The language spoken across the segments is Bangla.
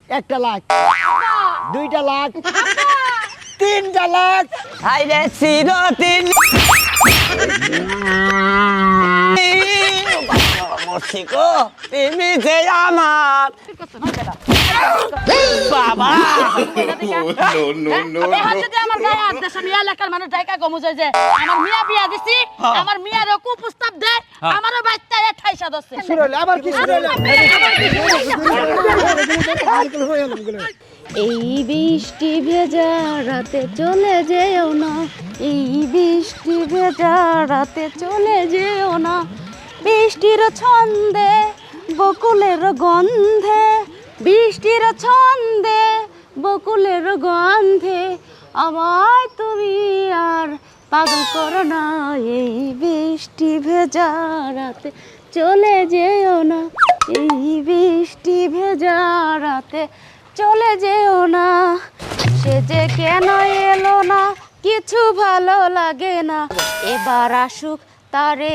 1 লাখ 2 লাখ 3 লাখ হাইরে চিরদিন মসিকো তুমি যে আমার বাবা আমার গায়ে হাত দেশ আমি এলাকার মানুষ ডাইকা গমু যায় যে আমার মিয়া বিয়া দিছি আমার মিয়ার কুপ্রস্তাব দেয় আমারও বাচ্চা ঠাইসা দছে আবার কি এই বৃষ্টি ভেজা রাতে চলে যেও না এই বৃষ্টি ভেজা রাতে চলে যেও না বৃষ্টির ছন্দে বকুলের গন্ধে বৃষ্টির ছন্দে বকুলের গন্ধে আমায় তুমি আর পাগল করো না এই বৃষ্টি ভেজা রাতে চলে যেও না এই বৃষ্টি ভেজা রাতে চলে যেও না সে যে কেন এলো না কিছু ভালো লাগে না এবার আসুক তারে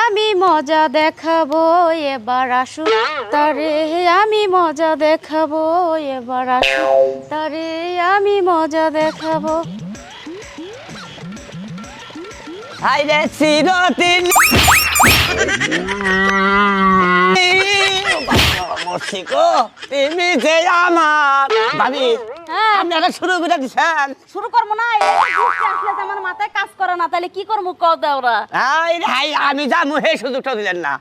আমি মজা দেখাবো এবার আসুক তারে আমি মজা দেখাবো এবার আসুক তারে আমি মজা দেখাবো হাইরে চিরদিন মসিকো তুমি যে আমার ভাবি হ্যাঁ আপনারা শুরু করে দিছেন শুরু করবো না আমার মাথায় কাজ করে না তাহলে কি করবো কও দাওরা হাই আমি যাবো হে সুযোগটা দিলেন না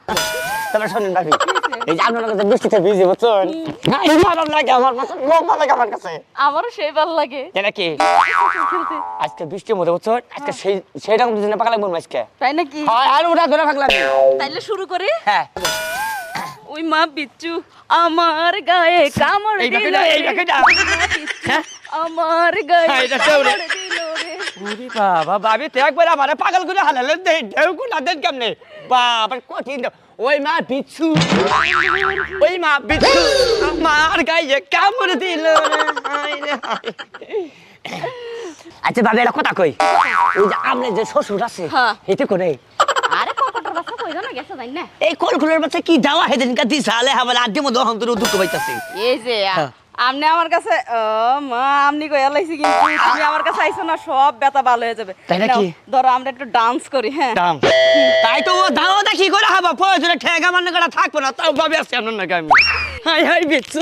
তবে শোনেন ভাবি এই যে আপনার কাছে বৃষ্টিতে ভিজে বুঝছেন নরম লাগে আমার কাছে লম্বা লাগে আমার কাছে আমারও সেই ভালো লাগে এটা কি আজকে বৃষ্টির মধ্যে বুঝছো আজকে সেইটা কোন দিনে পাকা লাগবে আজকে তাই নাকি হয় আর ওটা ধরে পাকা লাগবে তাইলে শুরু করি হ্যাঁ ওই মা বিচ্ছু আমার গায়ে কামড় দিল এই বাকিটা হ্যাঁ আমার গায়ে হ্যাঁ, এটা তো রে। কামড় দিল রে ওরে বাবা ভাবি তো একবার আমারে পাগল করে হালালেন দে ঢেউ কোন দেন কেমনে বাবা কঠিন তো। ওই মা বিচ্ছু ওই মা বিচ্ছু আমার গায়ে কামড় দিল রে হায় রে হায়। আচ্ছা ভাবি এটা কথা কই ওই যে আমরা যে শ্বশুর আছে হ্যাঁ। হেতে করে আরে কলকাতার বাচ্চা কই জানা গেছে জানি না এই কলকুলের বাচ্চা কি দাওয়া হেদিন কা দিছালে হাবলে আড্ডি মধ্যে অন্তর দুঃখ পাইতাছে এই যে আমনে আমার কাছে মা আমনি কই এলাইছি কিন্তু তুমি আমার কাছে আইছো না সব ব্যথা ভালো হয়ে যাবে তাই নাকি? নাও, ধরো আমরা একটু ডান্স করি হ্যাঁ দাম তাই তো ও দাওয়াটা কি করে হাবা প্রয়োজনে ঠেগা মানে করা থাকবো না তাও ভাবে আছে আপনার নাকি আমি হাই হাই বিচ্ছু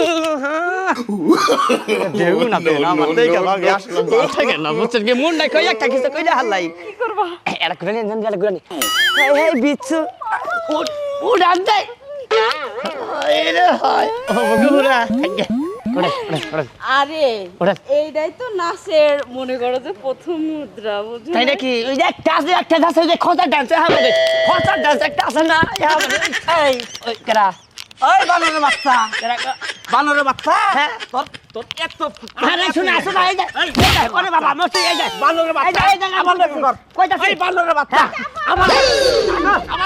দেউ না দেউ না আমার দেখে ভাবে আসলে থেকে না বুঝছেন কি মন নাই কই একটা কিছু কইলে হালাই কি করবা এরা করে নেন জান করে নি হাই হাই বিচ্ছু ও ডান দেই এরে হাই ও বগুরা ওরে ওরে আরে ওটা। এইটাই তো নাচের মনে করো যে প্রথম মুদ্রা বুঝছো তাই নাকি ওই যে একটা আছে যে খোঁজা ডান্স হবে খোঁজা ডান্স একটা আছে না এই ওই কেরা ওই বানরের বাচ্চা কেরা বানরের বাচ্চা হ্যাঁ তোর তোর এত আরে শুনে আসো না এই যে ওরে বাবা মস্তি এই যে বানরের বাচ্চা এই যে আমার লাগে কর কইতা এই বানরের বাচ্চা আমার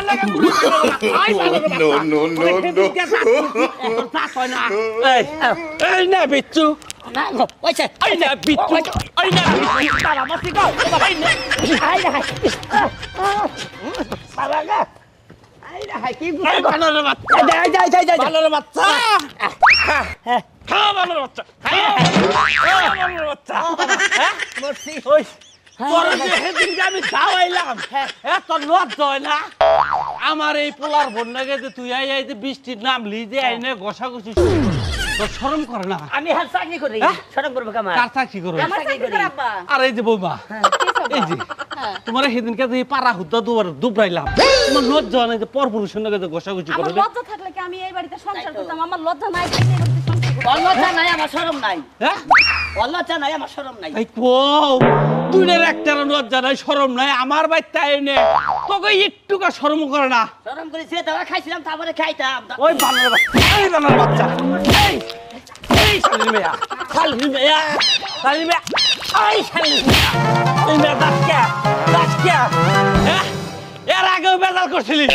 লাগে এই বানরের বাচ্চা No, no, no, এই না বিচ্ছু না গো ওইছে এই না বিচ্ছু এই না বাবা মস্তি গো বাবা এই না আই না বাবা গো আই না কি বানরের বাচ্চা যাই বানরের বাচ্চা খা বানরের বাচ্চা বানরের বাচ্চা হ্যাঁ মস্তি ওই তোর যেদিন আমি দাওয়াইলাম এত লজ্জা হয় না আমার এই পোলার বন্যাকে যে তুই আই যে বৃষ্টির নামলি যে আইনে ঘষাঘষি তোর শরম করে না আমি হাল চাকরি করি সড়ক করব কামার কার চাকরি করো আমার চাকরি করে আব্বা আর এই যে বৌমা এই যে তোমার সেদিনকে যে পাড়া হুদ্দা দুবরাইলাম তোমার লজ্জা নেই যে পর পুরুষের নাকি যে ঘষাঘষি আমার করো লজ্জা থাকলে কি আমি এই বাড়িতে সংসার করতাম আমার লজ্জা নাই থাকলে এই বাড়িতে সংসার করতাম অল্লচা নাই আমার শরম নাই হ্যাঁ অল্লচা নাই আমার শরম নাই এই কো দুইটার একটা লজ্জা নাই শরম নাই আমার বাড়িতে আইনে তোকে একটুকা শরম করে না শরম করে ছেড়ে দেওয়া খাইছিলাম তারপরে খাইতাম ওই বানর বাচ্চা এই বানর বাচ্চা এই এই শালির মেয়া শালির মেয়া শালির মেয়া এই শালির মেয়া এই মেয়া দাসকিয়া হ্যাঁ এর আগেও বেজাল করছিলি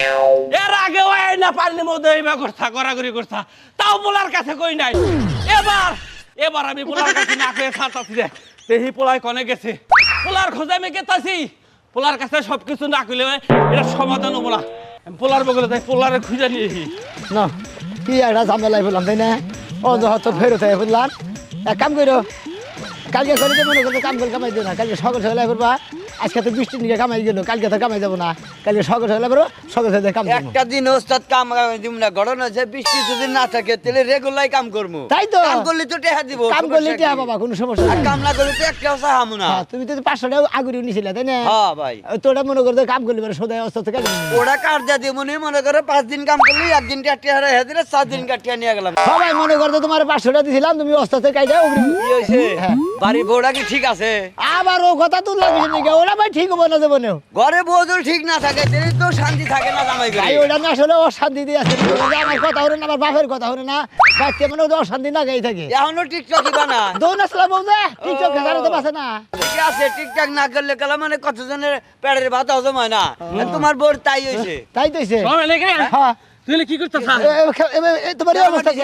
এর আগেও এই না পারলি মধ্যে এই করছা গড়াগড়ি করছা তাও পোলার কাছে কই নাই এবার আমি পোলার কাছে না কয়ে ছাড়তাছি রে দেহি পোলায় কনে গেছে পোলার খোঁজে আমি গেতাছি পোলার কাছে সবকিছু না কইলে এটা সমাধান হবো না পোলার বগলে তাই পোলারে খুঁজে নিয়ে না কি একটা ঝামেলাই বললাম তাই না ও তো ফেরত হয় বুঝলাম এক কাম করো কালকে করে যে মনে করতে কাম করে কামাই দিও না কালকে সকাল সকালে করবা আজকে তো বৃষ্টির দিকে কামাই গেল কালকে তো কামাই যাবো না কালকে সকাল সকালে করবো সকাল সকালে কাম করবো। একটা দিন ওস্তাদ কাম দিব না ঘটনা হচ্ছে বৃষ্টি যদি না থাকে তাহলে রেগুলার কাম করবো তাই তো কাম করলে তো টেহা দিব কাম করলে টিয়া বাবা কোনো সমস্যা আর নেই। কাম না করলে তো একটাও চাহামু না হ্যাঁ, তুমি তো 500 টাকা আগুরি নিছিলে তাই না হ্যাঁ ভাই তোরা মনে করতে কাম করলি মানে সোদায় অস্ত থেকে ওরা কার্যা দিয়ে মনে করে 5 দিন কাম করলে একদিন টেহা রেখে দিলে 7 দিন কাটিয়ে নিয়ে গেলাম সবাই মনে করতে তোমার 500 টাকা দিছিলাম তুমি অস্ত থেকে কাইটা অগ্রিম কি হয়েছে হ্যাঁ। বাড়ি বউটা কি ঠিক আছে আবার ও কথা তুই লাগিস নাকি ওরা ভাই ঠিক হবো না দেবো না ঘরে বউ যদি ঠিক না থাকে তাহলে তো শান্তি থাকে না জামাই ভাই করে ওটা না আসলে অশান্তি দিয়ে আছে আমার কথা হলো না আমার বাপের কথা হলো না বাচ্চা মানে ওদের অশান্তি না গাই থাকে এখনো টিকটক দিবা না দৌড় আসলে বলতে টিকটক খেলানো তো বাসে না ঠিক আছে টিকটক না করলে কালা মানে কতজনের পেটের ভাত হজম হয় না আর তোমার বউর তাই হয়েছে তাই তো হইছে। সবাই লেগে হ্যাঁ তুই কি করতেছ তোমার এই অবস্থা কি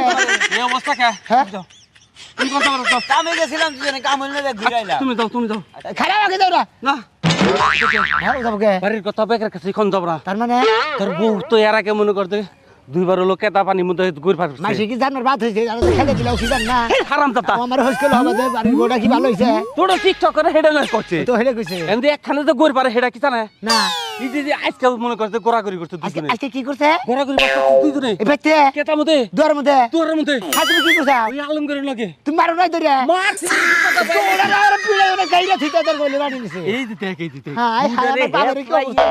এই অবস্থা কে হ্যাঁ তুমি কথা বলো তো। কামে গেছিলাম দুজনে কাম হইলে ঘুরাইলাম তুমি দাও খারাপ আগে যাও না না হ্যাঁ যাবো কে বাড়ির কথা বেকার কাছে এখন যাব না তার মানে তোর বউ তো এর আগে মনে করতে দুইবার হলো কেতা পানি মধ্যে ঘুরে পারছে মাসি কি জানার বাদ হয়েছে আর খেলে দিলাও কি জান না হারাম দাতা আমার হোস্টেল হবে যে বাড়ির বউটা কি ভালো হইছে তোর টিকটক করে হেডে নয় করছে তো হেলে কইছে এমনি একখানে তো ঘুরে পারে হেডা কি জানে না এই যে আজকে মনে করতে গোড়াগড়ি করতে আজকে দুজনে আজকে কি করছে গোড়াগড়ি করতে দুজনে এই ব্যক্তি কেতা মধ্যে দুয়ার মধ্যে তোর মধ্যে হ্যাঁ তুমি কি করছা ওই আলম করে লাগে তুমি মারো নাই ধরে মারছি ওরা আর পিলে ওরা গাইলা থিতা তোর বলে বাড়ি নিছে এই দিতে এই দিতে হ্যাঁ আমার বাবার কি অবস্থা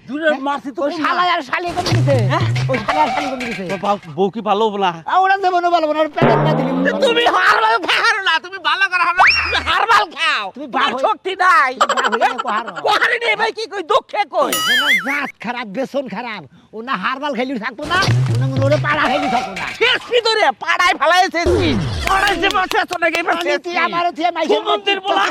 দূরে মারছি তো ওই শালা আর শালি কম দিছে ওই শালা আর শালি কম দিছে বউ কি ভালো হবো না ওরা দেব না ভালো না পেটের না দিলি তুমি হারবাল খাও না তুমি ভালো করে হারবাল তুমি হারবাল খাও তুমি তোমার বাপ শক্তি নাই কোহারো কোহারি নেই ভাই কি কই দুঃখে কই জাত খারাপ বেসন খারাপ ও না হারবাল খেলি থাকতো না ওনা মনে ওরে পাড়া খেলি থাকতো না শেষ ভিতরে পাড়ায় ফেলাইছে পাড়ায় যে বসে তো নাকি তুই আমার তুই মাইছে মন্দির বলা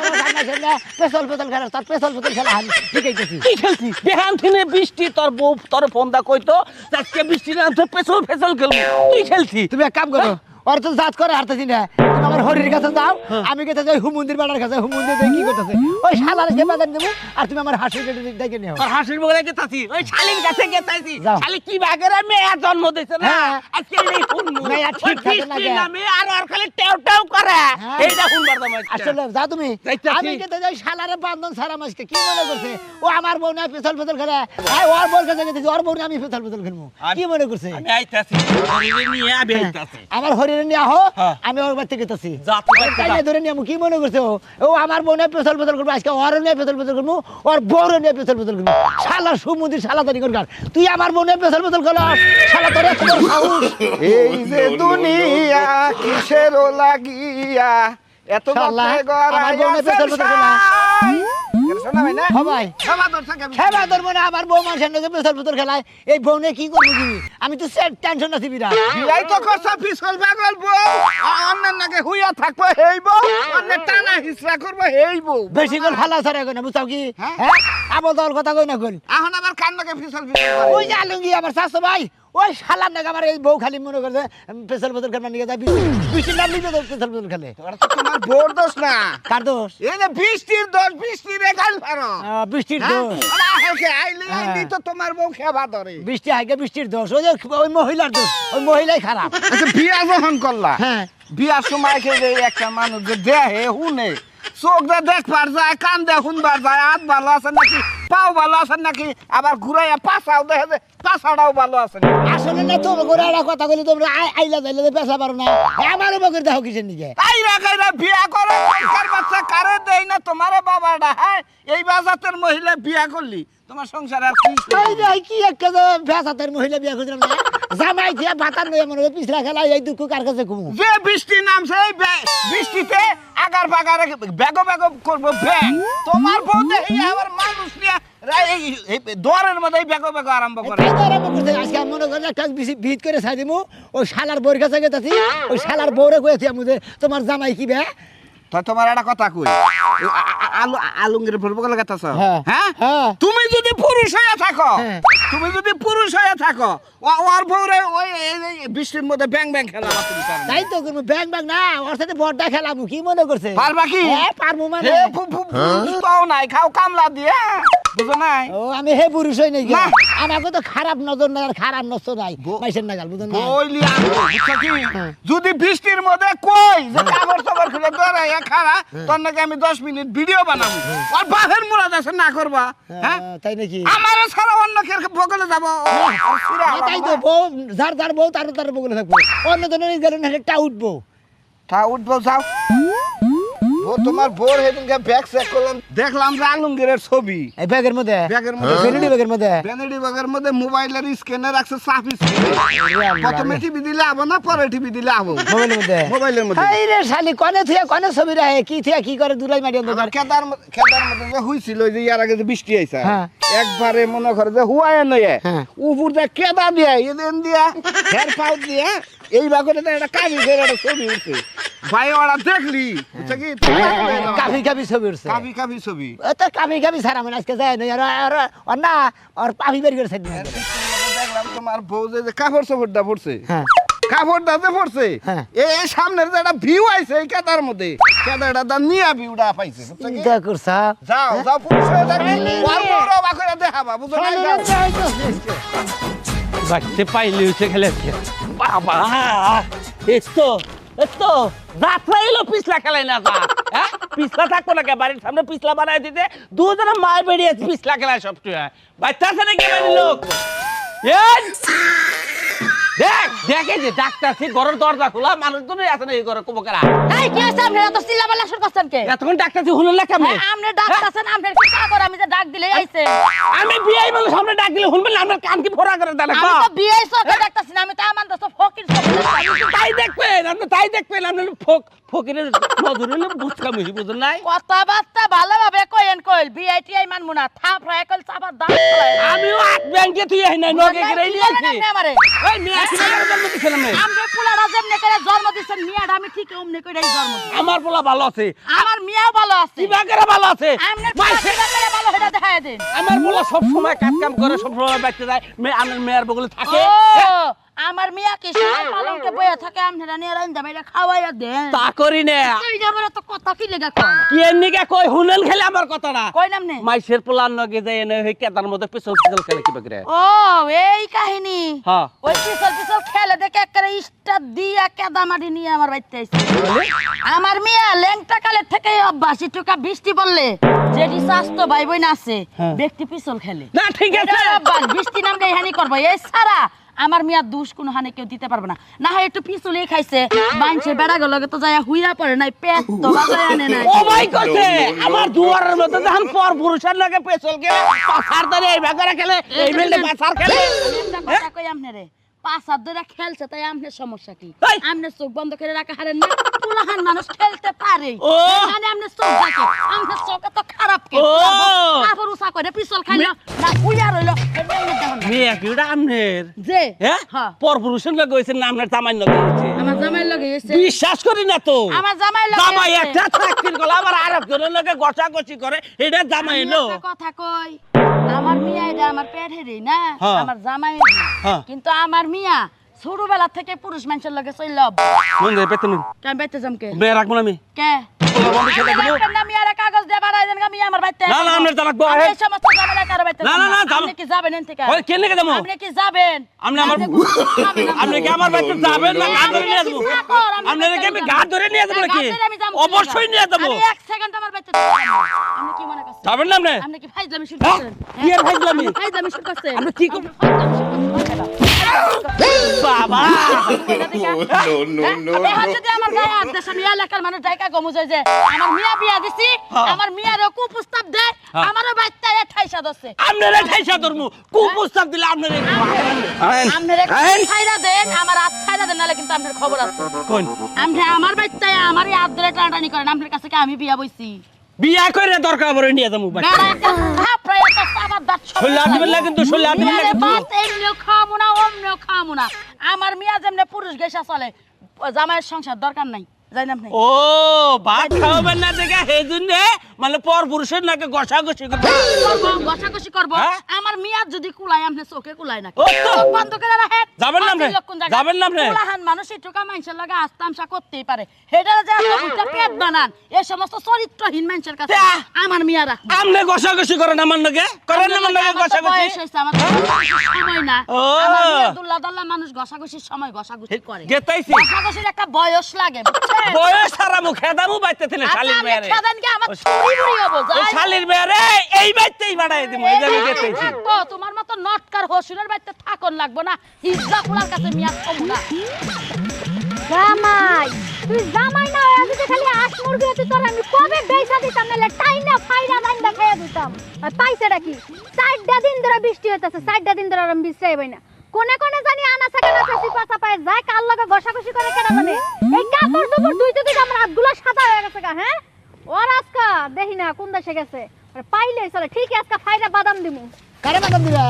পেছল পেছল খেলা তার পেছল পেছল খেলা আমি শিখাইতেছি কি খেলছি বেহান থেকে বৃষ্টি তোর বউ তোর ফোন দা কইতো আজকে বৃষ্টি না তো পেছল ফেছল খেলবো তুই খেলছি তুমি এক কাম করো ওর তো জাত করে হারতেছি না তুমি আমার হরির কাছে যাও আমি গেতে যাই হুমন্দির বাড়ার কাছে হুমন্দির কি করতেছে ওই শালার সে বাজার দেবো আর তুমি আমার হাসির কেটে দেখে নিও আর হাসির বগলে গেতাছি ওই শালির কাছে গেতাছি যাও। শালি কি বাগের মেয়ে জন্ম দিছে না হ্যাঁ। আজকে এই শুনবো মেয়া ঠিক থাকে না গে। নামে আর আর খালি টেও টেও করে হ্যাঁ। এইটা শুনবার দাম আসলে যাও তুমি যাইতাছি। আমি গেতে যাই শালারে বান্ধন সারা মাসকে কি মনে করছে ও আমার বউ না পেছল পেছল খেলে আর ওর বউর কাছে গেতেছি ওর বউ না আমি পেছল পেছল খেলবো কি মনে করছে আমি আইতাছি শরীরে নিয়ে আমি আইতাছি আমার হরিণে নিয়ে আহো হ্যাঁ। আমি ওর বাড়িতে গেতেছি যা তুই বাড়িতে যা। তাই ধরে নিয়ে কি মনে করছে ও আমার বউ নিয়ে পেছল পেছল করবো আজকে ওর নিয়ে পেছল পেছল করবো ওর বউর নিয়ে পেছল পেছল করবো শালা সুমুদির শালা তৈরি করবার তুই আমার বউ নিয়ে পেছল পেছল করলো শালা তোর এত বড় সাহস। এই যে দুনিয়া কিসের লাগিয়া এত শালা, বাপে আমার বোনে পেছল পেছল করলো। শোনা ভাই না সবাই সবা দর্শক আমি খেলা তোর মনে আমার বউ মানুষের নাকি পেছল পেছল খেলায় এই বউ নিয়ে কি করবো তুমি আমি তো টেনশন আছি বিরাট বিলাই তো করছ পিছল পাগল বউ অন্যের নাকি হুইয়া থাকবো হেই বউ অন্যের টানা হিসরা করবো হেই বউ বেশি করে ফালা ছাড়া কই না বুঝতাও কি হ্যাঁ? হ্যাঁ আবল দল কথা কই না কই এখন আবার কান নাকি পিছল ওই যে আলঙ্গি আমার শাশু ভাই ওই শালার নাকি আমার এই বউ খালি মনে করে পেছল পেছল খেলা নিয়ে যায় বৃষ্টির নাম নিতে পেছল পেছল খেলে তোমার বোর দোষ না কার দোষ এই যে বৃষ্টির দোষ বৃষ্টির এখান পারো বৃষ্টির দোষ আইলে হ্যাঁ। আইলি তো তোমার বউ খেবা ধরে বৃষ্টি হাইকে বৃষ্টির দোষ ওই যে ওই মহিলার দোষ ওই মহিলাই খারাপ আচ্ছা বিয়া যখন করলা হ্যাঁ বিয়ার সময় যে একটা মানুষ যে দেহে হুনে চোখ দিয়ে দেখবার যায় কান দিয়ে শুনবার যায় হাত ভালো আছে নাকি পাও ভালো আছে নাকি আবার ঘুরাইয়া পাছাও দেখে যে পাছাটাও ভালো আছে নাকি। আসলে না তো করে একটা কথা কইলে তোমরা আইলা যাইলে পেশা পারো না আমারও বকর দেখো কিসের নিকে কাইরা কাইরা বিয়া করে কার বাচ্চা কারে দেই না তোমারে বাবাটা হ্যাঁ এই বাজাতের মহিলা বিয়া করলি তোমার সংসার আর কি এই যে কি একটা ভেসাতের মহিলা বিয়া করছিলাম না জামাই দিয়া ভাতার নয় মনে হয় পিছলা খেলা এই দুঃখ কার কাছে ঘুমু যে বৃষ্টি নামছে এই বৃষ্টিতে আগার বাগারে বেগো বেগো করবো ব্যাগ তোমার বউ দেখি আবার মানুষ নিয়ে এই দোয়ারের মধ্যে বেগো বেগো আরম্ভ করে তাই তো আরম্ভ করছে আজকে আমি মনে করেন একটা ভিত করে ছাই দিমু ওই শালার বউর কাছে গেছি ওই শালার বউরে কয়েছি আমি যে তোমার জামাই কি বে তা তোমার একটা কথা কই আলুঙ্গের ফুটবল গাতাছ হ্যাঁ। হ্যাঁ হ্যাঁ। তুমি যদি পুরুষ হয়ে থাকো হ্যাঁ। ওর বউরে ওই এই বৃষ্টির মধ্যে ব্যাং ব্যাং খেলা তুমি পারবে তাই তো করবো ব্যাং ব্যাং না ওর সাথে বড়টা খেলামু কি মনে করছে পারবা কি হ্যাঁ পারবো মানে হে পাও নাই খাও কামলা দিয়ে বুঝো নাই ও আমি হে পুরুষ হই নাই না। আমাকে তো খারাপ নজর নাই আর খারাপ নজর নাই মাইসের নাগাল বুঝুন না বইলি আমি বুঝছো কি হ্যাঁ। যদি বৃষ্টির মধ্যে কই যে কাপড় চাপড় খুলে দৌড়াইয়া খাড়া তোর নাকি আমি 10 মিনিট ভিডিও বানাবো আর বাপের মুরাদ আছে না করবা হ্যাঁ তাই নাকি আমারও ছাড়া অন্য কে বগলে যাবো তাই তো বউ যার যার বউ তার তার বগলে থাকবো অন্য জনের গেলে না একটা উঠবো তা উঠবো যাও ও তোমার বোর হেদিনকে ব্যাগ চেক করলাম দেখলাম যে আলমগীরের ছবি এই ব্যাগের মধ্যে ব্যাগের মধ্যে ভ্যানিটি ব্যাগের মধ্যে ভ্যানিটি ব্যাগের মধ্যে মোবাইলের স্ক্যানার আছে সাফি প্রথমে টিভি দিলে আবো না পরে টিভি দিলে আবো মোবাইলের মধ্যে মোবাইলের মধ্যে এই রে শালি কনে থিয়া কনে ছবি রাহে কি থিয়া কি করে দুলাই মারি অন্ধকার আমার খেতার মধ্যে যে হইছিল ওই যে ইয়ার আগে যে বৃষ্টি আইছে হ্যাঁ। একবারে মনে করে যে হুয়ায় নয় হ্যাঁ। উপর দিয়ে কেদা দিয়া এদিন দিয়া হেয়ার পাউ দিয়া এই বাগরে তো একটা কাবি করে একটা ছবি উঠছে ভাই ওরা দেখলি বুঝছে কি কাফি কাফি ছবি উঠছে কাবি কাবি ছবি ও তো কাফি কাফি ছাড়া মানে আজকে যায় না আর আর না আর পাফি বের করে ছাড়ি দেখলাম তোমার বউ যে কাপড় চোপড়টা পড়ছে হ্যাঁ কাপড়টা যে পড়ছে হ্যাঁ। এই সামনের যে একটা ভিউ আইছে এই কেদার মধ্যে কেদারটা তার নিয়া ভিউটা পাইছে বুঝছো কি? চিন্তা করছা যাও যাও পুরুষ হয়ে দেখি ওর বউরা বাকরে দেখাবা বুঝো না যাও। বাড়তে পাইলে হচ্ছে খেলে বাবা এতো যাত্রা এলো পিছলা খেলাই না যা হ্যাঁ পিছলা থাকবো না কে বাড়ির সামনে পিছলা বানাই দিতে দুজনে মায়ের বেরিয়ে পিছলা খেলায় সব বাচ্চা আছে নাকি বাড়ির লোক এই! দেখ দেখে যে ডাক্তার সে ঘরের দরজা খোলা মানুষ তো আছে না এই ঘরে কুমকেরা এই কি আছে আপনারা তো চিল্লাপাল্লা শুরু করছেন কে এতক্ষণ ডাক্তার সে হুনুন লেখা হ্যাঁ, আপনি ডাকতেছেন আপনার কি কাগর আমি যে ডাক দিলে আইছে আমি বিয়াই বলে সামনে ডাক দিলে শুনবেন না আমার কান কি ফোড়া করে দাঁড়া আমি তো বিয়ে চোখে দেখতাছি না আমি তো আমার দোস্ত ফকির চোখে দেখতাছি। তাই দেখবেন আপনি তাই দেখবেন আপনি ফকিরের নজর হলে বুঝকাম হয়েছি বুঝুন নাই কথাবার্তা ভালোভাবে কইেন কইল বিআইটিআই মানমু না থাপ রায় কইল চাপার দাম ফলাই আমিও আট ব্যাংকে তুই আই নাই নগে গেরে নিয়েছি আমারে ওই মিয়া কি জন্ম দিছিলাম না আমরা পোলারা যেমনে করে জন্ম দিছেন মিয়াটা আমি ঠিক অমনে কইরাই জন্ম দিছি আমার পোলা ভালো আছে আমার মিয়াও ভালো আছে বিভাগের ভালো আছে আমনে পোলা ভালো হেটা দেখায় দেন আমার পোলা সব সময় কাজ কাম করে সব সময় বাইতে যায় আমার মেয়ের বগলে থাকে ও আমার মিয়া কি সময় পালনকে বইয়া থাকে আমনেরা নিয়ে রান্দা বাইরে খাওয়াইয়া দেন তা করি না এই যাবার তো কথা কি লাগা কোন কি এমনিকে কই হুনেন খেলে আমার কথাটা কই নামনে মাইশের পোলার নগে যায় এনে হই কেতার মধ্যে পিছল পিছল খেলে কি বকরে ও এই কাহিনী হ্যাঁ ওই পিছল পিছল খেলে দেখে একটা স্টার দিয়া কেদামাটি নিয়ে আমার বাড়িতে আইছে আমার মিয়া ল্যাংটা কালের থেকে অভ্যাস টুকা বৃষ্টি পড়লে যেটি স্বাস্থ্য ভাই বোন আছে ব্যক্তি পিছল খেলে না ঠিক আছে এটা অভ্যাস, বৃষ্টি নামলে হানি করবো এই সারা আমার মিয়া দুষ কোনো হানি কেউ দিতে পারবে না না হয় একটু পিছলে খাইছে বাইনছে বেড়া গেল তো যায় হুইয়া পড়ে নাই পেট তো বাজায় আনে নাই ও ভাই করছে আমার দুয়ারের মধ্যে যখন পর পুরুষের লাগে পেছল খেলে পাছার ধরে এই ভাগরে খেলে এই মেলতে পাছার খেলে একটা কথা কই আমনেরে পাঁচ হাত ধরে খেলছে তাই আমনের সমস্যা কি এই! আমনের চোখ বন্ধ করে রাখা হারেন না পুলাহান মানুষ খেলতে পারে ও! মানে আমনের চোখ দেখে আমনের চোখ এত খারাপ কে ও! কাপড় উসা করে পিছল খাইলো না হুইয়া রইলো মেয়ে কি ওটা আমনের যে হ্যাঁ হ্যাঁ। পর পুরুষের লাগে হইছে না আমনের জামাই লগে হইছে আমার জামাই লগে এসে বিশ্বাস করি না তো আমার জামাই লগে জামাই এসে। একটা চাকরির গলা আবার আরেকজনের লগে গছাগছি করে এটা জামাই আমি এলো একটা কথা কই আমার মিয়া এটা আমার পেটেরই না হ্যাঁ। আমার জামাই হ্যাঁ। কিন্তু আমার মিয়া ছোটবেলা থেকে পুরুষ মানুষের লগে চইল মন দে পেতন কেন বাইতে যামকে বে রাখবো না আমি কে পোলা বন্ধ করে দেবো। মিয়ারে কাগজ দিয়ে বাড়াই দেন আমি আমার বাইতে না, না, আপনার তালাক দেওয়া আমি হয়। এই সমস্ত ঝামেলা কারো বাইতে না, না, না, যাবো। আপনি কি যাবেন এন থেকে ওই কেন লেগে যাবো আপনি কি যাবেন আপনি আমার আপনি কি আমার বাড়িতে যাবেন না গা ধরে নিয়ে যাবো আপনারা কি আমি গা ধরে নিয়ে যাবো নাকি অবশ্যই নিয়ে যাবো আমি এক সেকেন্ড আমার বাইতে আপনি কি মনে করছেন যাবেন না আপনি আপনি কি ফাইজলামি শুরু করছেন কি আর ফাইজলামি? ফাইজলামি শুরু করছেন আপনি কি করবেন? বাবা আমার গায়ে হাত দেশ আমি এলাকার মানুষ ডাইকা গমুজ হয়ে যে আমার মিয়া বিয়া দিছি আমার মিয়ার কুপ্রস্তাব দেয় আমারও বাচ্চা ঠাইসা দছে আপনারা ঠাইসা ধর্ম কুপ্রস্তাব দিলে আপনারা আপনারা ছাইরা দেন আমার হাত ছাইরা দেন নালে কিন্তু আপনার খবর আছে কোন আপনি আমার বাচ্চায় আমারই হাত ধরে টানাটানি করেন আপনার কাছে কি আমি বিয়া বইছি বিয়া করে দরকার পড়ে নিয়ে যাবো বাড়ি বেড়া একটা থাপড়ায় একটা চাবার দাঁত শোল্লা দিবেন না কিন্তু শোল্লা দিবেন না কিন্তু এমনিও খামু না অমনিও খামু না আমার মিয়া যেমনে পুরুষ গেসা চলে জামাইয়ের সংসার দরকার নাই যাই না আপনি ও ভাত খাওয়াবেন না দেখে সেই জন্য মানে পর পুরুষের নাকি ঘষাঘষি করবে ঘষাঘষি করবো হ্যাঁ? আমার মিয়ার যদি কুলাই আপনি চোখে কুলাই না ও তো। চোখ বন্ধ করে রাখেন যাবেন না আপনি? যাবেন না আপনি? কুলাহান মানুষ এটুকা মানুষের লাগে আস্তামসা করতেই পারে হেটারে যে আপনি বুঝটা পেট বানান এই সমস্ত চরিত্রহীন মানুষের কাছে তা। আমার মিয়া রাখবেন আপনি ঘষাঘষি করেন আমার নাকি করেন আমার নাকি ঘষাঘষি বয়স হয়েছে, আমার তো সময় না ও। আমার মিয়া দুল্লা মানুষ ঘষাঘষির সময় ঘষাঘষি করে গেতাইছি ঘষাঘষির একটা বয়স লাগে বুঝছেন? বয়স হারামু খেদামু বাইতেছিলেন আচ্ছা, শালির আমি মেয়ারে খেদেন কি আমার চুরি বুড়ি হবো, ওই যাই। শালির মেয়ারে এই বাইতেই বাড়াই দিমু এই যে আমি গেতাইছি থাকো, তোমার মতো নটকার হসুরের বাড়িতে থাকন লাগবো না হিজড়া কুলার কাছে মিয়া কমু না জামাই তুই জামাই না হয়ে যদি খালি আট মুরগি হতে তোর আমি কবে বেচা দিতাম নালে টাইনা ফাইরা দাইন্দা খাইয়া দিতাম আর পাইছেটা কি 4টা দিন ধরে বৃষ্টি হইতাছে 4টা দিন ধরে আমি বিশ্রাই পাই না কোনে কোনে জানি আনা সাকা না চাষি পাতা পায় যায় কাল লগে ঘষাঘষি করে কেডা জানে এই কাপড় দুপুর দুইতে দুইটা আমার হাতগুলো সাদা হয়ে গেছে গা হ্যাঁ ওর আজকা দেখি না কোন দেশে গেছে আর পাইলে চলে ঠিক আজকা ফাইরা বাদাম দিমু কারে বাদাম দিবা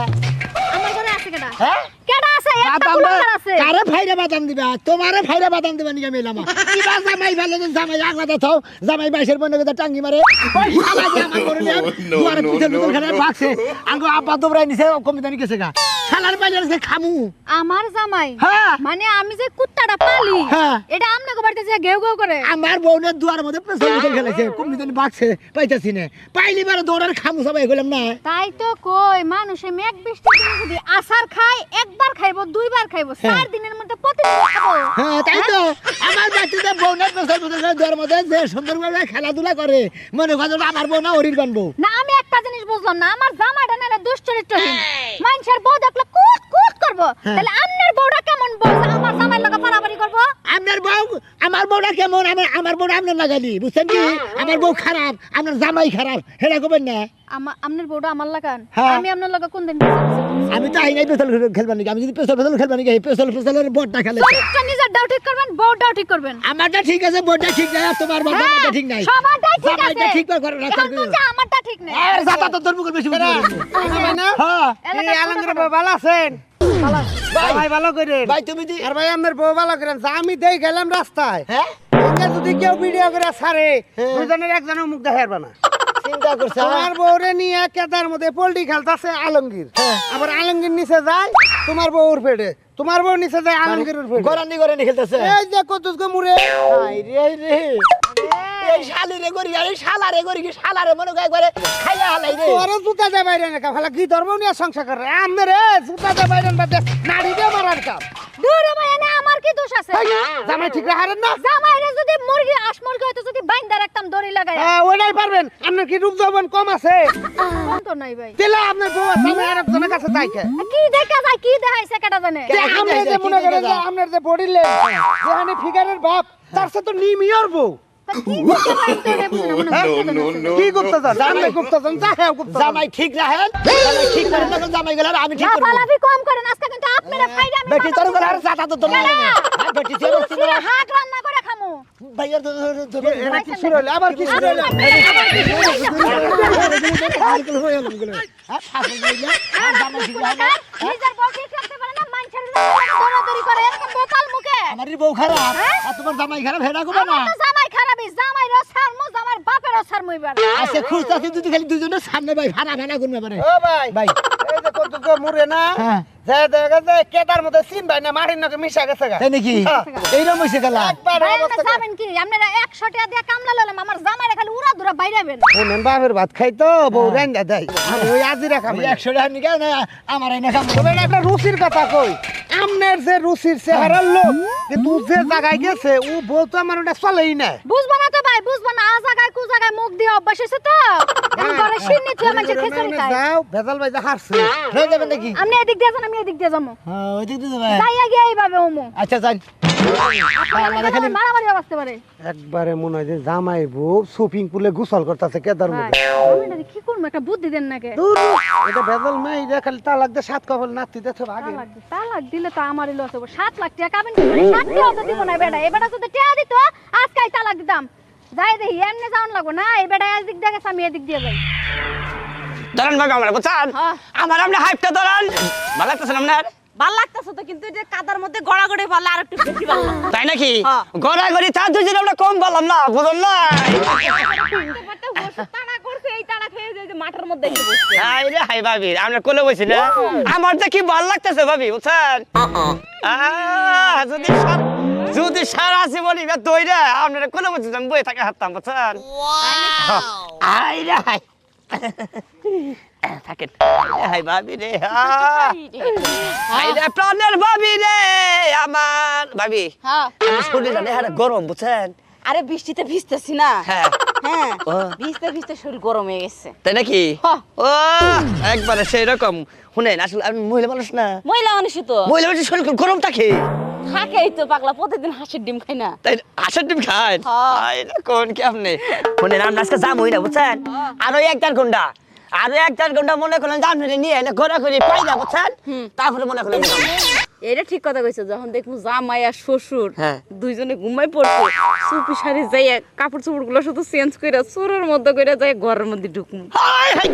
আমার ঘরে আছে কেডা হ্যাঁ কেডা আছে একটা বাদাম কুলাঙ্গার আছে কারে ফাইরা বাদাম দিবা তোমারে ফাইরা বাদাম দিবা নিকে মেলামা কি বা জামাই ভালো জামাই আগলাটা থাও জামাই বাইশের বন্ধ করে টাঙ্গি মারে ওই শালা যে আমার করে নিয়ে দুয়ারে পিছন পিছন খেলে ভাগছে আঙ্গো আব্বা দবরাই নিছে কমিদানি গেছে গা শালার বাইরে সে খামু আমার জামাই হ্যাঁ মানে আমি যে কুত্তাটা পালি হ্যাঁ। এটা আমনে বাড়িতে যে ঘেউ ঘেউ করে আমার বউনের দুয়ার মধ্যে পিছন পিছন খেলেছে কমিদানি ভাগছে পাইতাছি না পাইলি বারে দৌড়ার খামু সবাই কইলাম না তাই তো কই মানুষে মেঘ বৃষ্টি দিনে যদি আসার খায় একবার খাইবো দুইবার খাইবো 4 দিনের মধ্যে প্রতিদিন খাবো হ্যাঁ তাই তো আমার বাচ্চাদের বউনের পিছন পিছন দুয়ার মধ্যে যে সুন্দরভাবে খেলাধুলা করে মনে করে আমার বউ না হরির বানবো না আমি একটা জিনিস বুঝলাম না আমার জামাইটা নালে দুশ্চরিত্রহীন মানুষের বউ দেখলে কুট কুট করবো তাহলে আমনের বউটা কেমন বউ যে আমার জামাইয়ের লগে পারাপারি করবো আপনার বউ আমার বউটা কেমন আমার বউটা আপনার লাগালি বুঝছেন কি আমার বউ খারাপ আপনার জামাই খারাপ হেরা করবেন না আমনের বউটা আমার লাগান হ্যাঁ। আমি আপনার লগে কোন দিন গেছি? আমি তো আই নাই পেছল খেলবার নাকি আমি যদি পেছল খেলবার নাকি পেছলের বড়টা খেলে চরিত্র নিজের ডাউ ঠিক করবেন বউটাও ঠিক করবেন আমারটা ঠিক আছে বড়টা ঠিক নাই আর তোমার বড়টা হ্যাঁ, ঠিক নাই সবারটাই ঠিক আছে জামাইটা ঠিক করে না এখন তো যে আমারটা ঠিক নেই আর জাতা তো ধর্ম করে বেশি হ্যাঁ এলাকার আলমগীর ভাই ভালো আছেন ভাই ভালো করেন ভাই তুমি দি আর ভাই আমার বউ ভালো করেন যা আমি দেই গেলাম রাস্তায় হ্যাঁ এঙ্গে যদি কেউ ভিডিও করে ছাড়ে দুজনের একজনের মুখ দেখাইবা না চিন্তা করছ তোমার বউরে নিয়ে কেদার মধ্যে পোল্ট্রি খেলতেছে আলমগীর আবার আলমগীর নিচে যায় তোমার বউর পেটে তোমার বউ নিচে যায় আলমগীরের পেটে গরানি খেলতেছে এই যে কত মুড়ে হাই রে এই শালিরে গরি আর এই শালারে গরি কি শালারে মনে করে একবারে খাইয়া হালাই রে তোর জুতা দে বাইরে না খালা কি ধর্ম নিয়ে সংসার করে আমনে রে জুতা দে বাইরে বাদে নাড়ি দে মারার কাম দূর ভাই এনে আমার কি দোষ আছে জামাই ঠিক রাখারেন না জামাইরে যদি মুরগি আস মুরগি হয়তো যদি বাইন্দা রাখতাম দড়ি লাগায় ওইটাই পারবেন আপনার কি রূপ যৌবন কম আছে কোন তো নাই ভাই তেলা আপনার বউ আছে আমি আরেকজনের কাছে যাই কে কি দেখা যায় কি দেখাইছে কেটা জানে যে আমরা যে মনে করেন যে আপনার যে বডি লে যেখানে ফিগারের বাপ তার সাথে তো নিমিয়র বউ কি দেখতে পাই তো রে বুঝনা মনে কি গুপ্তধন জামাই গুপ্তধন যা হ্যাঁ গুপ্তধন জামাই ঠিক রাখেন জামাই ঠিক করেন তখন জামাই গেলে আমি ঠিক করব লাফালাফি কম করেন আজকে কিন্তু আপনারা ফাইডা আমি বেটি তোর করে আর জাতা তো তোর লাগে না বেটি তুই আমার সিরা হাত রান্না করে খামু ভাইয়া এরা কি শুরু হলো আবার কি শুরু হলো নিজের বউ ঠিক রাখতে পারে না মানুষের দৌড়াদৌড়ি করে এরকম বোকাল মুখে আমার বউ খারাপ আর তোমার জামাই খারাপ হেডা করবে না আমার তো জামাই খারাপই জামাই রসারমু জামার বাপের রসারমু এবার আচ্ছা খুঁজতাছি যদি খালি দুজনের সামনে ভাই ভাড়া করবে পারে ও ভাই ভাই এই যে কত মুড়ে না হ্যাঁ যে দেখা যায় কেদার মধ্যে সিন ভাই না মাটির নাকি মিশা গেছে গা তাই নাকি এইরকম হইছে গেলা একবার ভাই, অবস্থা আপনি যাবেন কি আপনারা 100 টাকা দিয়ে কামলা লইলাম আমার জামাইরে খালি উড়া দুরা বাইরাবেন শুনেন বাপের ভাত খাই তো বউ রান্দা দেয় আমি ওই আজিরা খাবো 100 টাকা নিকে না আমার এই না কাম তবে একটা রুচির কথা কই আমনের যে রুচির চেহারার লোক কিন্তু যে জায়গায় গেছে ও বউ তো আমার ওটা চলেই না বুঝবা না তো ভাই বুঝবা না আ জায়গায় কু জায়গায় মুখ দিয়ে অভ্যাস হইছে তো আমি ঘরে শিরনি তুই আমার খেসারি খাই যাও ভেজাল ভাই যা হারছে হয়ে যাবে নাকি আপনি এদিক দিয়ে যান আমি এদিক দিয়ে যাবো হ্যাঁ ওই দিক দিয়ে যাবে যাইয়া গিয়ে এইভাবে ওমু আচ্ছা যাই আপনারা খালি মারামারি অবস্থা পারে একবারে মনে হয় যে জামাই বউ সুইমিং পুলে গোসল করতেছে কেদার ভাই মধ্যে আমি এটা কি করব একটা বুদ্ধি দেন নাকে দূর এটা ভেজাল নাই এটা খালি তালাক দিয়ে সাত কপাল নাতি দেখো আগে তালাক দিলে তো আমারই লস হবে 7 লাখ টাকা কাবিন 7 টাকা তো দিব না বেটা এই বেটা যদি টাকা দিত আজকাই তালাক দিতাম যাই দেখি এমনি যাওন লাগবো না এই বেটা এদিক দিয়ে গেছে আমি এদিক দিয়ে যাই ধরেন ভাই আমরা বুঝছেন হ্যাঁ। আমার আপনি হাইপটা ধরেন ভালো লাগতেছেন আপনার ভাল লাগতেছে তো, কিন্তু এই যে কাদার মধ্যে গড়াগড়ি ভালো আর একটু বেশি ভালো লাগে। তাই নাকি হ্যাঁ। গড়াগড়ি তার দুজন আমরা কম বললাম না বুঝল না টানা করছে, এই টানা খেয়ে যে মাঠের মধ্যে এসে বসছে। হাই রে হাই ভাবি আমরা কোলে বসি না আমার তো কি ভালো লাগতেছে ভাবি বুঝছেন যদি সার আছে বলি বা দইরা আপনারা কোলে বসে আমি বই থাকা হাঁটতাম বুঝছেন হাই রে হাই থাকেন হাই ভাবি রে হাই রে প্রাণের ভাবি রে আমার ভাবি হ্যাঁ আমি শরীর জানে হারে গরম বুঝছেন আরে বৃষ্টিতে ভিজতেছি না। হ্যাঁ হ্যাঁ ও। ভিজতে ভিজতে শরীর গরম হয়ে গেছে। তাই নাকি হ্যাঁ। ও একবারে সেই রকম শুনেন আসলে আমি মহিলা মানুষ না মহিলা মানুষই তো মহিলা মানুষের শরীর খুব গরম থাকে থাকেই তো, পাগলা প্রতিদিন হাঁসের ডিম খাই না। তাই হাঁসের ডিম খান হ্যাঁ। কোন কি আপনি শুনেন আমরা আজকে যাম হই না বুঝছেন আরো 1-1.5 ঘন্টা আরো 1-1.5 ঘন্টা মনে করেন জান নিয়ে এনে ঘোরাঘুরি পাইলা বুঝছেন তারপরে মনে করেন এটা ঠিক কথা কইছো, যখন দেখবো জামাই আর শ্বশুর হ্যাঁ। দুইজনে ঘুমাই পড়ছে, চুপি সারি যাইয়া কাপড় চোপড় গুলো শুধু চেঞ্জ করে চোরের মধ্যে করে যাই ঘরের মধ্যে ঢুকুম। হাই হাই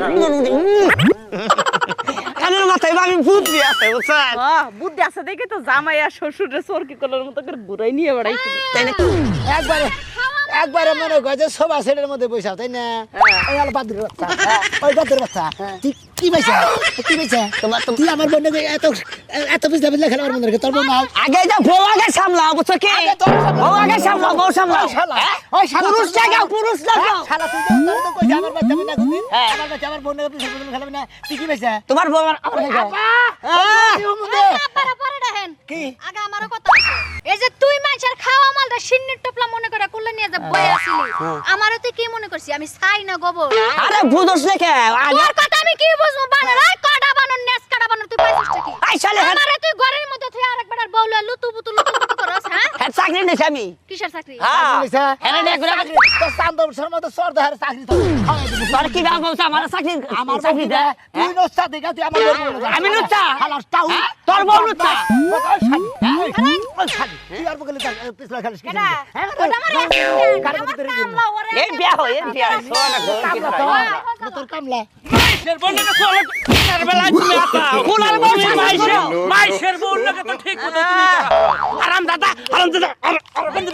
কানের মাথায় আমি ভূত দিয়ে আছে বুঝছেন বুদ্ধি আছে দেখে তো জামাই আর শ্বশুরের চোরকি কলার মতো করে ঘুরাই নিয়ে বেড়াইছে। তাই নাকি একবারে মনে কয় যে সোফা সেটের মধ্যে বসে তাই না ওই আলো বাদুর বাচ্চা ওই বাদুর বাচ্চা তুই কি পাইছে তোমার তো তুই আমার বোনকে এত পিছলা পিছলা খেলা মনে রেখে তোর বোন নাই আগে যা বউ আগে সামলাও বুঝছো কি বউ আগে সামলাও বউ সামলাও ওই শালা পুরুষ লাগাও পুরুষ লাগাও শালা তুই তোর তো কইছে আমার বাচ্চা না কোনদিন আমার বাচ্চা আমার বোনকে পিছলা পিছলা খেলাবি না তুই কি পাইছে তোমার বউ আমার লাগাও আব্বারা পরে দেখেন কি আগে আমারও কথা আছে। এই যে তুই মানুষের খাওয়া মালটা সিন্নির টোপলা মনে করে কুলে নিয়ে যা বই আসিলি, আমারও তুই কি মনে করছিস আমি ছাই না গোবর? আরে বুঝছ না কে আগে তোর কথা আমি কি বুঝবো? বানর ওই কটা বানর নেস কাটা বানর তুই পাইছিস কি? আই শালে আমারে তুই ঘরের মধ্যে তুই আরেকবার বউলে লুতু পুতু করস, হ্যাঁ? হ্যাঁ চাকরি নেই আমি কিসের চাকরি? হ্যাঁ কইছে হ্যাঁ রে ঘুরে তো চান্দর শর্মা তো সর দেহার চাকরি তো খাওয়াই দিবি তোর কি দাও বলছ আমার চাকরি আমার চাকরি চাকরি দে তুই নস্তা দেখা তুই আমার বউ বলে আমি লুচ্চা? খালাস টাউ তোর বউ লুচ্চা? তুই আর বগলে পিছলা খেলিস কি কেডা? হ্যাঁ ওটা আমার assistant, কার আমার ভিতরে কামলা ওরে। এই বিয়া হয় এই বিয়া সোনা ঘর কি হয় তোর কামলা মাইশের বউ নাকি চলে দিনের বেলায় তুমি আতা কুলার বউ মাইশের বউ নাকি তো ঠিক মতো তুমি আরাম দাদা আরাম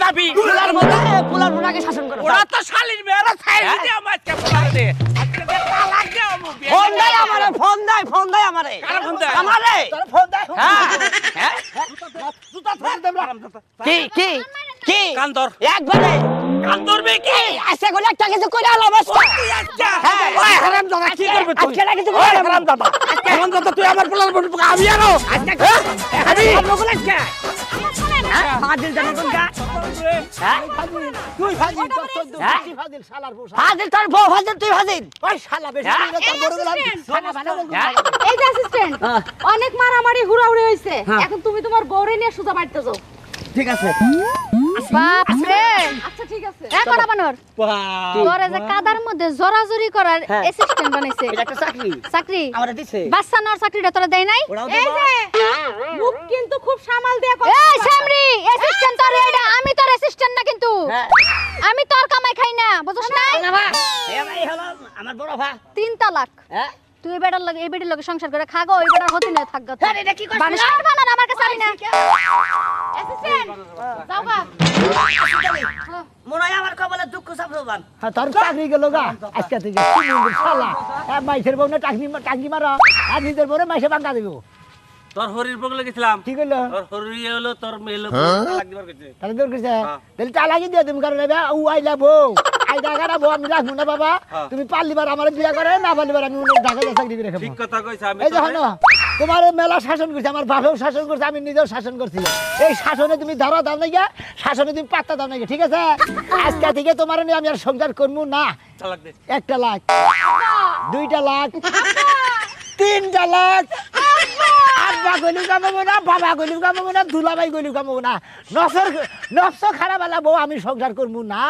দাবি পুলার মধ্যে পুলার মোড়াকে শাসন করো ওরা তো শালির মেয়েরা ছাই দিতে আমার কে পুলার দে আজকে যে তালাক দে ফোন দেয় আমারে ফোন দেয় আমারে কার ফোন দেয়? আমারে তোর ফোন দে হ্যাঁ হ্যাঁ জুতা ফেলে দেব কি কি কি কান্দর একবারে কান ধরবে কি আচ্ছা কোন একটা কিছু কইরা আলাম আচ্ছা হ্যাঁ ওই হারাম দাদা কি করবে তুই আজকে না কিছু ওই হারাম দাদা হারাম দাদা তুই আমার পুলার বউ আমি আরো আজকে আমি লোক লাগছে হ্যাঁ ফাদিল জানা কোন গা হ্যাঁ তুই ফাজিল তোর চোদ্দ হ্যাঁ? ফাজিল শালার বউ ফাদিল তোর বউ ফাদিল তুই ফাদিল ওই শালা বেশি হ্যাঁ? তোর বড় গেলাম খানা ভালো হ্যাঁ? এই যে অ্যাসিস্ট্যান্ট অনেক মারামারি হুড়াহুড়ি হইছে, এখন তুমি তোমার বউরে নিয়ে সোজা বাড়িতে যাও। ঠিক আছে বাপ রে, আচ্ছা ঠিক আছে। এ কটা বানর তোরে যে কাদার মধ্যে জোরাজুরি করার হ্যাঁ। অ্যাসিস্ট্যান্ট বানাইছে এটা একটা চাকরি চাকরি আমারে দিছে বাচ্চা নর চাকরিটা তোরা দেয় নাই? ওরাও এই দেব যে মুখ কিন্তু খুব সামাল দিয়ে কথা এই সামরি অ্যাসিস্ট্যান্ট তোর এটা, আমি তোর অ্যাসিস্ট্যান্ট না কিন্তু হ্যাঁ আমি তোর কামাই খাই না, বুঝছ না? এই হলো আমার বড় ভা 3 তালাক হ্যাঁ তুই বেটার লাগে এই বেটির লগে সংসার করে খাগো, ওই বেটার হতে না থাকগা হ্যাঁ, এটা কি করছিস? মানুষ বানান আমার কাছে আমি না অ্যাসিস্ট্যান্ট যাও গা। মনে হয় আমার কপালে দুঃখ সাফরবান তোর চাকরি গেল গা আজকে থেকে শালা মাইসের বউ না টাঙ্গি মারা আর নিজের বউরে মাইসে ভাঙা দিব তোর হরির বগলে গেছিলাম কি করলো তোর হরি হলো তোর মেয়ে হলো তালাক দিবার কইছে তাহলে তোর কিছু তাহলে চালাকি দিয়ে তুমি কারণ ও আইলা বউ আইডা গাড়া বউ আমি রাখবো না বাবা তুমি পারলিবার আমার বিয়া করে না পারলিবার আমি ঢাকা চাকরি করে ঠিক খাবো কথা কইছ আমি এই যে হনো তোমার মেলা শাসন করছে আমার বাপেও শাসন করছে আমি নিজেও শাসন করছি এই শাসনে তুমি ধরা দাও না গিয়া শাসনে তুমি পাত্তা দাও না গিয়া ঠিক আছে আজকে থেকে তোমার নিয়ে আমি আর সংসার করবো না তালাক দে 1 লাখ 2 লাখ 3 লাখ আব্বা গলিও কামাবো না বাবা গলিও কামাবো না দুলাভাই গলিও কামাবো না নফস খারাপ আলা বউ আমি সংসার করবো না